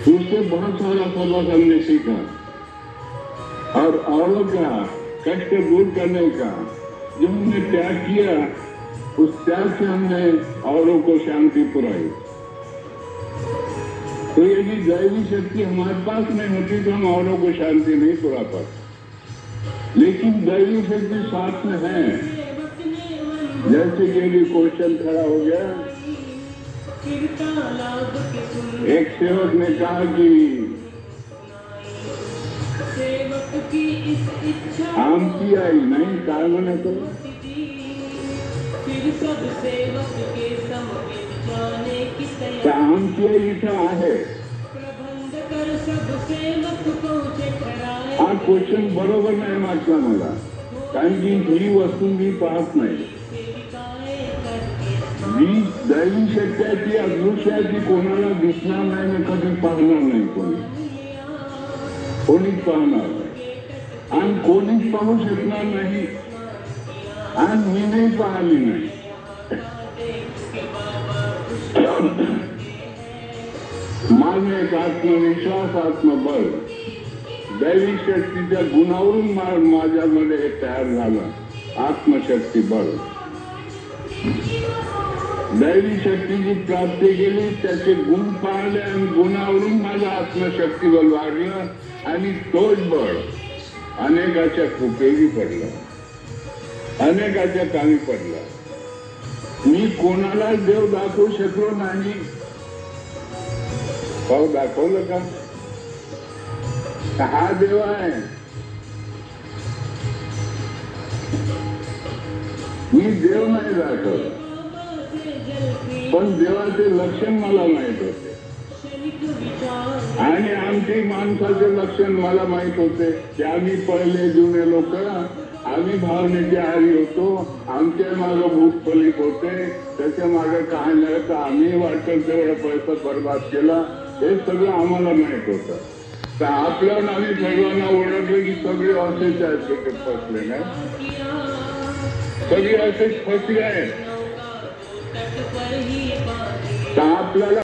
उससे बहुत सारा सबक हमने सीखा और औरों का कष्ट दूर करने का जो हमने त्याग किया, उस त्याग से हमने औरों को शांति पुराई। तो यदि दैवी शक्ति हमारे पास नहीं होती तो हम औरों को शांति नहीं पुरा पाते, लेकिन दैवी शक्ति साथ में है। जैसे कि यदि क्वेश्चन खड़ा हो गया, एक सेवक ने कहा कि आम की आई नहीं काम न करो, आम की आई इथं आहे। हा क्वेश्चन बरोबर नाही वाटला मला, कारण की ही वस्तू मी पाहत नाही। जी दैवी शक्ती आहे ती अदृश्य आहे, ती कोणाला दिसणार नाही आणि कधी पाहणार नाही, कोणीच पाहणार नाही आणि कोणीच पाहू शकणार नाही आणि मी नाही पाहिली नाही। माझं एक आत्मविश्वास, आत्मबळ दैवी शक्तीच्या गुणावरून माझ्यामध्ये हे तयार झालं, आत्मशक्ती बळ। दैवी शक्तीची प्राप्ती केली, त्याचे गुण पाळले आणि गुणावरून माझं आत्मशक्ती बळ वाढलं आणि तोच बळ अनेकाच्या उपयोगी पडलं, अनेकाच्या कामी पडलं। मी कोणाला देव दाखवू शकलो नाही, भाऊ दाखवलं का? हा देव आहे, मी देव नाही दाखवलं, पण देवाचे लक्षण मला माहित होते आणि आमची माणसाचे लक्षण मला माहित होते की आम्ही पहिले जुने लोक, आम्ही भावनेचे आहारी होतो, आमच्या मागे भूत फलित होते, त्याच्या मागे काय नाही तर आम्ही वाटतं तेवढा पैसा बर्बाद केला, हे सगळं आम्हाला माहित होतं। तर आपल्यावर आम्ही सर्वांना ओळखलं की सगळे असेच आहेत, फसले नाही, सगळे असेच फसले आहेत। तर आपल्याला